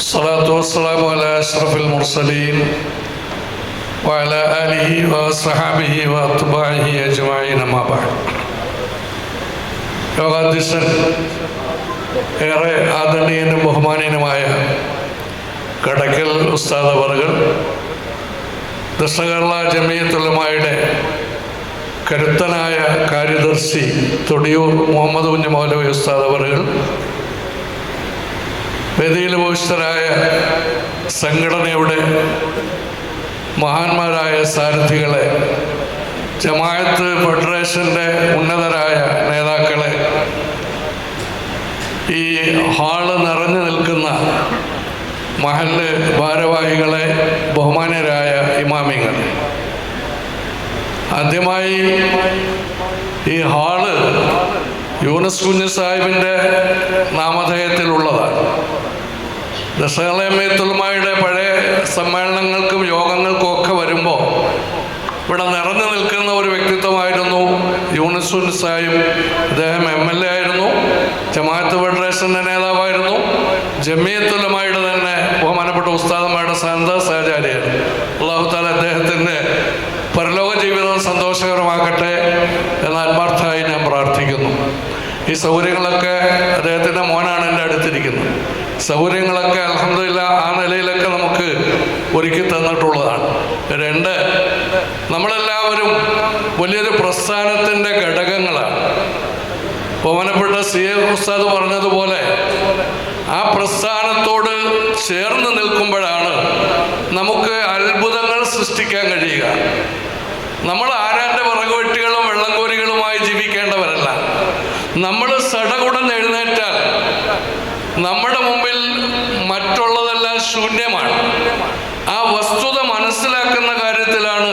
الصلاة والسلام على أشرف المرسلين وعلى آله وصحبه وأتباعه أجمعين أما بعد. യോഗാധ്യക്ഷൻ ഏറെ ആദരണീയനും ബഹുമാനീയനുമായ കടക്കൽ ഉസ്താദ് അവറുകൾ, ദക്ഷിണ കേരള ജമിയത്തുൽ ഉലമായുടെ കരുത്തനായ കാര്യദർശി തൊടിയൂർ മുഹമ്മദ് കുഞ്ഞ് മൗലവി ഉസ്താദ് അവറുകൾ, വേദിയിൽ ഉപവിഷ്ടരായ സംഘടനയുടെ മഹാന്മാരായ സാരഥികളെ, ജമാഅത്ത് ഫെഡറേഷൻ്റെ ഉന്നതരായ നേതാക്കളെ, ഈ ഹാള് നിറഞ്ഞു നിൽക്കുന്ന മഹല്ല് ഭാരവാഹികളെ, ബഹുമാന്യരായ ഇമാമിങ്ങൾ, ആദ്യമായി ഈ ഹാള് യൂനുസ് കുഞ്ഞ് സാഹിബിൻ്റെ നാമധേയത്തിലുള്ളതാണ്. ദക്ഷിണ കേരള ജമിയത്തുൽ ഉലമായുടെ പഴയ സമ്മേളനങ്ങൾക്കും യോഗങ്ങൾക്കും ഒക്കെ വരുമ്പോൾ ഇവിടെ നിറഞ്ഞു നിൽക്കുന്ന ഒരു വ്യക്തിത്വമായിരുന്നു യൂനുസ് കുഞ്ഞ് സാഹിബ്. അദ്ദേഹം MLA ആയിരുന്നു, ജമാഅത്ത് ഫെഡറേഷൻ്റെ നേതാവായിരുന്നു, ജമിയത്തുൽ ഉലമായുടെ തന്നെ ബഹുമാനപ്പെട്ട ഉസ്താദന്മാരുടെ സഹചാരിയായിരുന്നു. അല്ലാഹു തആല അദ്ദേഹത്തിൻ്റെ പരലോക ജീവിതം സന്തോഷകരമാക്കട്ടെ എന്ന് ആത്മാർത്ഥമായി ഞാൻ പ്രാർത്ഥിക്കുന്നു. ഈ സൗകര്യങ്ങളൊക്കെ അദ്ദേഹത്തിൻ്റെ മോനാണ് എൻ്റെ അടുത്തിരിക്കുന്നത്. സൗകര്യങ്ങളൊക്കെ അൽഹംദുലില്ലാ ആ നിലയിലൊക്കെ നമുക്ക് ഒരുക്കി തന്നിട്ടുള്ളതാണ്. രണ്ട്, നമ്മളെല്ലാവരും വലിയൊരു പ്രസ്ഥാനത്തിൻ്റെ ഘടകങ്ങളാണ്. ബഹുമാനപ്പെട്ട CA ഉസ്താദ് പറഞ്ഞതുപോലെ ആ പ്രസ്ഥാനത്തോട് ചേർന്ന് നിൽക്കുമ്പോഴാണ് നമുക്ക് അത്ഭുതങ്ങൾ സൃഷ്ടിക്കാൻ കഴിയുക. നമ്മൾ ആരാൻ്റെ വിറകുവെട്ടികളും വെള്ളം കോരികളുമായി ജീവിക്കേണ്ടവരല്ല. നമ്മൾ സടകുടൻ എഴുന്നേറ്റാൽ നമ്മുടെ മുമ്പിൽ മറ്റുള്ളതെല്ലാം ശൂന്യമാണ്. ആ വസ്തുത മനസ്സിലാക്കുന്ന കാര്യത്തിലാണ്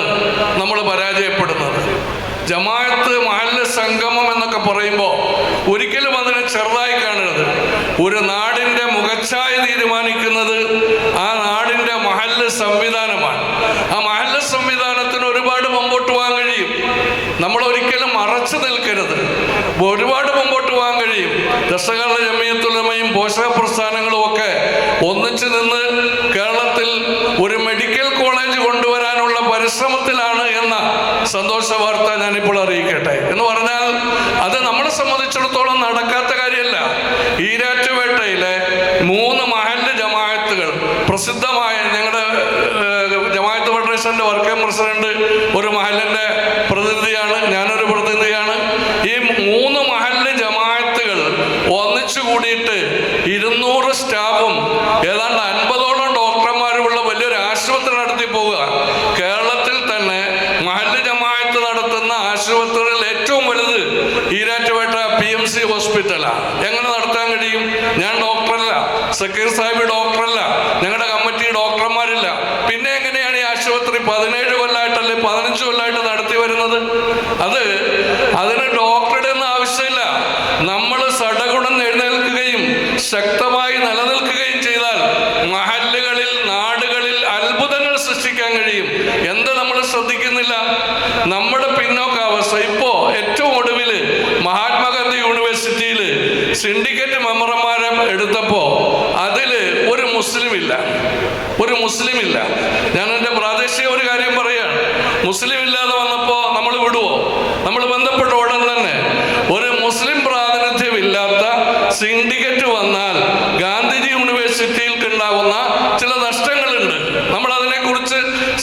നമ്മൾ പരാജയപ്പെടുന്നത്. ജമാഅത്ത് മഹല്ല് സംഗമം എന്നൊക്കെ പറയുമ്പോൾ ഒരിക്കലും അതിനെ ചെറുതായി കാണരുത്. ഒരു നാടിൻ്റെ മുഖച്ഛായ തീരുമാനിക്കുന്നത് ആ നാടിൻ്റെ മഹല്ല് സംവിധാനമാണ്. ആ മഹല്ല് സംവിധാനത്തിന് ഒരുപാട് മുമ്പോട്ട് പോകാൻ കഴിയും. നമ്മൾ ഒരിക്കലും മറച്ചു നിൽക്കരുത്. ഒരുപാട് മുമ്പോട്ട് പോകാൻ കഴിയും. ദക്ഷിണ കേരള ജമിയത്തുൽ ഉലമയും പോഷക പ്രസ്ഥാനങ്ങളും ഒക്കെ ഒന്നിച്ചു നിന്ന് കേരളത്തിൽ ഒരു മെഡിക്കൽ കോളേജ് കൊണ്ടുവരാനുള്ള പരിശ്രമത്തിലാണ് എന്ന സന്തോഷ വാർത്ത ഞാനിപ്പോൾ അറിയിക്കട്ടെ. എന്ന് പറഞ്ഞാൽ അത് നമ്മളെ സംബന്ധിച്ചിടത്തോളം നടക്കാത്ത കാര്യമല്ല. ഈരാറ്റുപേട്ടയിലെ 3 മഹല്ല് ജമാഅത്തുകൾ, പ്രസിദ്ധമായ ഞങ്ങളുടെ ജമാഅത്ത് ഫെഡറേഷൻ്റെ വർക്കിംഗ് പ്രസിഡന്റ് ഒരു മഹല്ലിൻ്റെ പ്രതിനിധിയാണ്, ഞാനൊരു പ്രതിനിധിയാണ്. ഈ 3 മഹല്ല് ജമാഅത്തുകൾ ഒന്നിച്ചു കൂടിയിട്ട് 200 സ്റ്റാഫും ഏതാണ്ട് 50ഓളം ഡോക്ടർമാരുമുള്ള വലിയൊരു ആശുപത്രി നടത്തി പോവുക. കേരളത്തിൽ തന്നെ മഹല്ല് ജമാഅത്ത് നടത്തുന്ന ആശുപത്രികളിൽ ഏറ്റവും വലുത് ഈരാറ്റുപേട്ട PMC ഹോസ്പിറ്റലാണ്. എങ്ങനെ നടത്താൻ കഴിയും? ഞാൻ ഡോക്ടറല്ല, സക്കീർ സാഹിബ് ഡോക്ടറല്ല, ഞങ്ങളുടെ കമ്മിറ്റി ഡോക്ടർമാരില്ല. പിന്നെ എങ്ങനെയാണ് ഈ ആശുപത്രി 17 കൊല്ലമായിട്ടല്ലേ 15 കൊല്ലമായിട്ട് നടത്തി വരുന്നത്? അതിന് ഡോക്ടറുടെ ഒന്നും ആവശ്യമില്ല. നമ്മൾ സടകുടൻ എഴുന്നേൽക്കുകയും ശക്തമായി നിലനിൽക്കുകയും ചെയ്താൽ മഹല്ലുകളിൽ, നാടുകളിൽ അത്ഭുതങ്ങൾ സൃഷ്ടിക്കാൻ കഴിയും. എന്ത് നമ്മൾ ശ്രദ്ധിക്കുന്നില്ല? നമ്മുടെ പിന്നോക്കാവസ്ഥ. ഇപ്പോൾ ഏറ്റവും ഒടുവിൽ മഹാത്മാഗാന്ധി യൂണിവേഴ്സിറ്റിയിൽ സിൻഡിക്കേറ്റ് മെമ്പർമാരെ എടുത്തപ്പോൾ അതിൽ ഒരു മുസ്ലിം ഇല്ല. ഞാൻ എൻ്റെ പ്രാദേശിക ഒരു കാര്യം പറയുകയാണ്. മുസ്ലിം ഇല്ലാതെ വന്നപ്പോൾ നമ്മൾ വിടുവോ? നമ്മൾ ബന്ധപ്പെട്ട ഉടൻ തന്നെ ഒരു മുസ്ലിം പ്രാതിനിധ്യമില്ലാത്ത സിൻഡിക്കേറ്റ് വന്നാൽ ഗാന്ധിജി യൂണിവേഴ്സിറ്റിയിൽ ഉണ്ടാകുന്ന ചില നഷ്ടങ്ങളുണ്ട്. നമ്മൾ അതിനെക്കുറിച്ച്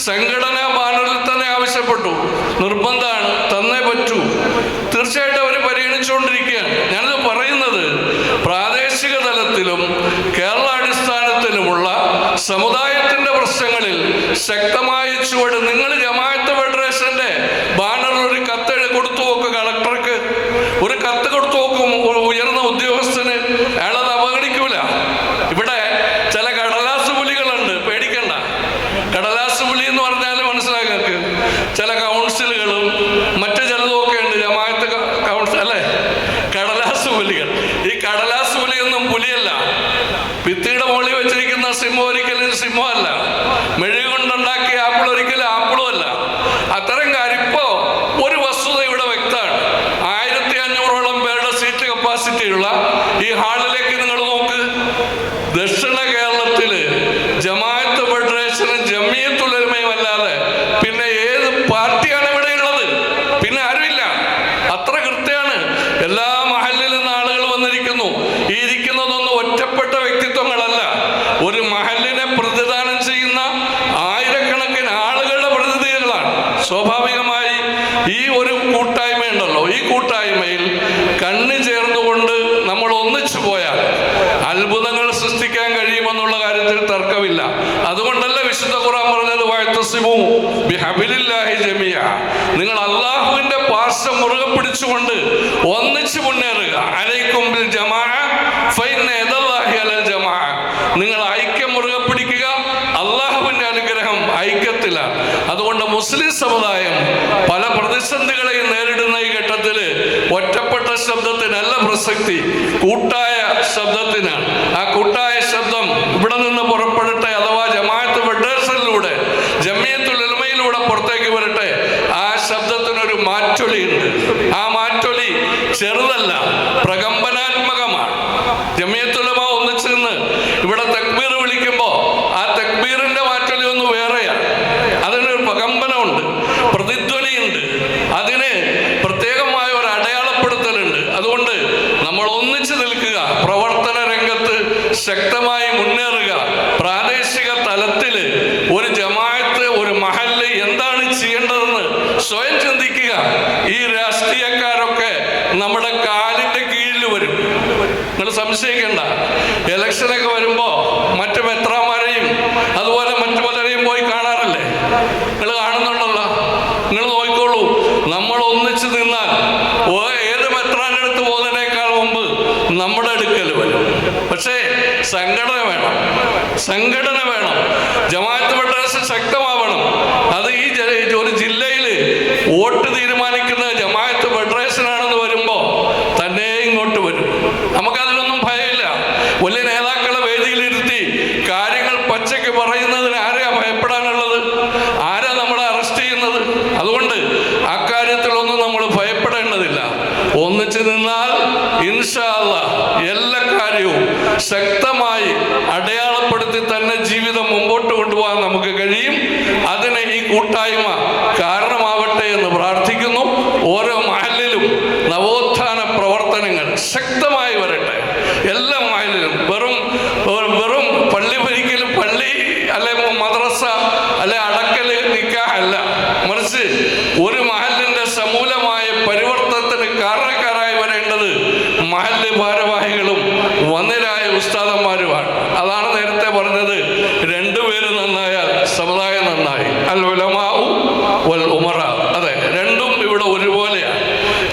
സംഘടനാ ബാനറിൽ തന്നെ ആവശ്യപ്പെട്ടു. നിർബന്ധമാണ്, തന്നേ പറ്റൂ. തീർച്ചയായിട്ടും അവർ പരിഗണിച്ചുകൊണ്ടിരിക്കുകയാണ്. ഞാനത് പറയുന്നത് പ്രാദേശിക തലത്തിലും കേരള അടിസ്ഥാനത്തിലുമുള്ള സമുദായത്തിൻ്റെ പ്രശ്നങ്ങളിൽ ശക്തമായ ചുവട്. നിങ്ങൾ ജമാഅത്ത് ഫെഡറേഷൻ്റെ ബാനറിൽ ഒരു കത്ത് കൊടുത്തു നോക്ക്, കളക്ടർക്ക് ഒരു കത്ത് കൊടുത്തു നോക്കും, ഉയർന്ന ഉദ്യോഗസ്ഥന്. അയാളത് അവഗണിക്കൂല. ഇവിടെ ചില കടലാസ് പുലികളുണ്ട്, പേടിക്കണ്ട. കടലാസ് പുലി എന്ന് പറഞ്ഞാൽ മനസ്സിലാക്കി, ചില കൗൺസിലുകളും മറ്റു ചിലതും ഒക്കെ ഉണ്ട്. ജമാഅത്ത് കൗൺസിൽ അല്ലേ, കടലാസ് പുലികൾ. ഈ കടലാസ് പുലിയൊന്നും പുലിയല്ല. ഭിത്തിയുടെ മുകളിൽ വെച്ചിരിക്കുന്ന സിംഹം ഒരിക്കലും സിംഹമല്ല. മെഴുകി കൊണ്ടുണ്ടാക്കിയ ആപ്പിൾ ഒരിക്കലും ആപ്പിളും അല്ല. അത്തരം കാര്യം ഇപ്പോൾ ഒരു വസ്തുത ഇവിടെ വ്യക്തമാണ്. 1500ഓളം പേരുടെ സീറ്റ് കപ്പാസിറ്റിയുള്ള ഈ ഹാളിലേക്ക് നിങ്ങൾ നോക്ക്. ദക്ഷിണ കേരളത്തിൽ വഅതസിമു ബിഹബിലില്ലാഹി ജമീഅ. നിങ്ങൾ അല്ലാഹുവിന്റെ പാർശ്വം മുറുകെ പിടിച്ചുകൊണ്ട് ഒന്നിച്ച് മുന്നേറുക. അലൈക്കും ബിൽ ജമാഅ ഫഇന്ന യദല്ലാഹി അലൽ ജമാഅ. നിങ്ങൾ ഐക്യം മുറുകെ പിടിക്കുക. അല്ലാഹുവിന്റെ അനുഗ്രഹം ഐക്യത്തിലാണ്. അതുകൊണ്ട് മുസ്ലിം സമുദായം പല പ്രതിസന്ധികളെയും നേരിടുന്ന ഈ ഘട്ടത്തിൽ ഒറ്റപ്പെട്ട ശബ്ദത്തിനല്ല പ്രസക്തി, കൂട്ടായ ശബ്ദത്തിനാണ്. ആ കൂട്ടായ ശബ്ദം ഇവിടെ നിന്ന് പുറപ്പെടട്ടെ, അഥവാ ജമാഅത്ത് ഫെഡറേഷനിലൂടെ, ജമിയത്തുൽ ഉലമയിലൂടെ പുറത്തേക്ക് വരട്ടെ. ആ ശബ്ദത്തിനൊരു മാറ്റൊലിയുണ്ട്. ആ മാറ്റൊലി ചെറുതല്ല, പ്രകമ്പനാത്മകമാണ്. ജമിയത്തുൽ ഉലമ ഒന്നിച്ചു നിന്ന് ഇവിടെ തക്ബീർ വിളിക്കുമ്പോൾ ആ തക്ബീറിന്റെ മാറ്റൊലി ഒന്ന് വേറെയാണ്. അതിനൊരു പ്രകമ്പനമുണ്ട്, പ്രതിധ്വനിയുണ്ട്, അതിന് പ്രത്യേകമായ ഒരു അടയാളപ്പെടുത്തലുണ്ട്. അതുകൊണ്ട് നമ്മൾ ഒന്നിച്ചു നിൽക്കുക, പ്രവർത്തന രംഗത്ത് ശക്തമായി മുന്നേറുക. പ്രാദേശിക തലത്തിൽ ഒരു ജമാഅത്ത്, ഒരു മഹല്ല് എന്താണ് ചെയ്യേണ്ടതെന്ന് സ്വയം ചിന്തിക്കുക. ഈ രാഷ്ട്രീയക്കാരൊക്കെ നമ്മുടെ കാലിന്റെ കീഴിൽ വരും, നിങ്ങൾ സംശയിക്കേണ്ട. ഇലക്ഷനൊക്കെ വരുമ്പോ മറ്റു മെത്രാമാരെയും അതുപോലെ മറ്റു പലരെയും പോയി കാണാറില്ലേ? നിങ്ങൾ കാണുന്നുണ്ടല്ലോ. നിങ്ങൾ നോക്കിക്കോളൂ. നമ്മൾ ഒന്നിച്ചു നിന്നാൽ ഏത് മെത്രാന്റെ അടുത്ത് പോകുന്നതിനേക്കാൾ മുമ്പ് നമ്മുടെ അടുക്കൽ വരും. പക്ഷേ സംഘടന വേണം, സംഘടന വേണം. ജമാഅത്ത് ഫെഡറേഷൻ ശക്തമാവണം. അത് ഈ ഒരു ജില്ലയിൽ വോട്ട് തീരുമാനിക്കുന്നത് ജമാഅത്ത് ഫെഡറേഷൻ ആണെന്ന് വരുമ്പോ തന്നെ ഇങ്ങോട്ട് വരും. നമുക്കതിലൊന്നും ഭയമില്ല. വലിയ നേതാക്കളെ വേദിയിലിരുത്തി കാര്യങ്ങൾ പച്ചയ്ക്ക് പറയുന്നതിന് ആരെയാ ഭയപ്പെടാനുള്ളത്? ആരാ നമ്മളെ അറസ്റ്റ് ചെയ്യുന്നത്? അതുകൊണ്ട് അക്കാര്യത്തിലൊന്നും നമ്മൾ ഭയപ്പെടേണ്ടതില്ല. ഒന്നിച്ചു നിന്നാൽ ഇൻഷാ അല്ലാഹ് എല്ലാ കാര്യവും ശക്തമായി അടയാളപ്പെടുത്തി തന്നെ ജീവിതം മുമ്പോട്ട് കൊണ്ടുപോകാൻ നമുക്ക് കഴിയും. അതിന് ഈ കൂട്ടായ്മ കാരണമാവട്ടെ എന്ന് പ്രാർത്ഥിക്കുന്നു. ഓരോ മഹല്ലിലും നവോത്ഥാന പ്രവർത്തനങ്ങൾ ശക്തമായി വരട്ടെ. എല്ലാ മഹല്ലിലും വെറും പള്ളി ഭരിക്കലും, പള്ളി അല്ലെ മദ്രസ അല്ലെ അടക്കല് നിക്കാഹ് അല്ല, മറിച്ച് ഒരു മഹല്ലിന്റെ സമൂലമായ പരിവർത്തനത്തിന് കാരണക്കാരായി വരേണ്ടത് മഹല്ല് ഭാരവാഹികളും വന്നിരായ ഉസ്താദന്മാരുമാണ്. അതാണ് നേരത്തെ പറഞ്ഞത്, രണ്ടുപേര് നന്നായാൽ സമുദായം നന്നായി. അൽ ഉലമാഉ വൽ ഉമറ. അതെ, രണ്ടും ഇവിടെ ഒരുപോലെയാണ്.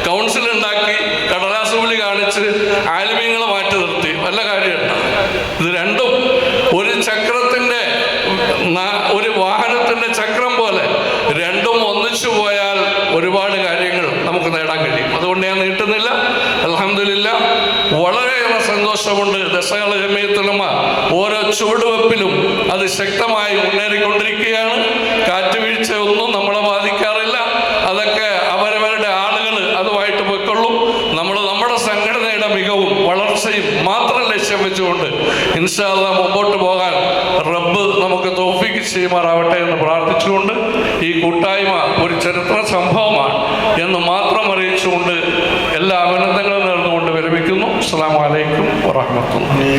കൗൺസിൽ ഉണ്ടാക്കി കടലാസ് വിളി കാണിച്ച് ആലിമീങ്ങളെ മാറ്റി നിർത്തി വല്ല കാര്യമുണ്ട്? ഇത് രണ്ടും ഒരു ചക്രത്തിന്റെ, ഒരു വാഹനത്തിന്റെ ചക്രം പോലെ രണ്ടും ഒന്നിച്ചു പോയാൽ ഒരുപാട് കാര്യങ്ങൾ നമുക്ക് നേടാൻ കഴിയും. അതുകൊണ്ട് ഞാൻ നീട്ടുന്നില്ല. അൽഹംദുലില്ലാഹ്, വളരെയേറെ സന്തോഷമുണ്ട്. ദശകള ജമിയത്തുൽ ഉലമ ഓരോ ചുവടുവെപ്പിലും അത് ശക്തമായി മുന്നേറിക്കൊണ്ടിരിക്കുകയാണ്. കാറ്റുവീഴ്ച ഒന്നും നമ്മളെ ബാധിക്കാറില്ല. അതൊക്കെ അവരവരുടെ ആളുകൾ അതുമായിട്ട് പോയിക്കൊള്ളും. നമ്മൾ നമ്മുടെ സംഘടനയുടെ മികവും വളർച്ചയും മാത്രം ലക്ഷ്യം വെച്ചുകൊണ്ട് ഇൻഷാ അല്ലാഹ് മുമ്പോട്ട് പോകാൻ റബ്ബ് നമുക്ക് തൗഫീഖ് ചെയ്യുമാറാവട്ടെ എന്ന് പ്രാർത്ഥിച്ചുകൊണ്ട് ഈ കൂട്ടായ്മ ഒരു ചരിത്ര സംഭവമാണ് എന്ന് മാത്രം അറിയിച്ചുകൊണ്ട് എല്ലാ അഭിനന്ദനങ്ങളും നേർന്നുകൊണ്ട് വിരമിക്കുന്നു. അസ്സലാമു അലൈക്കും വറഹ്മത്തുള്ളാഹി.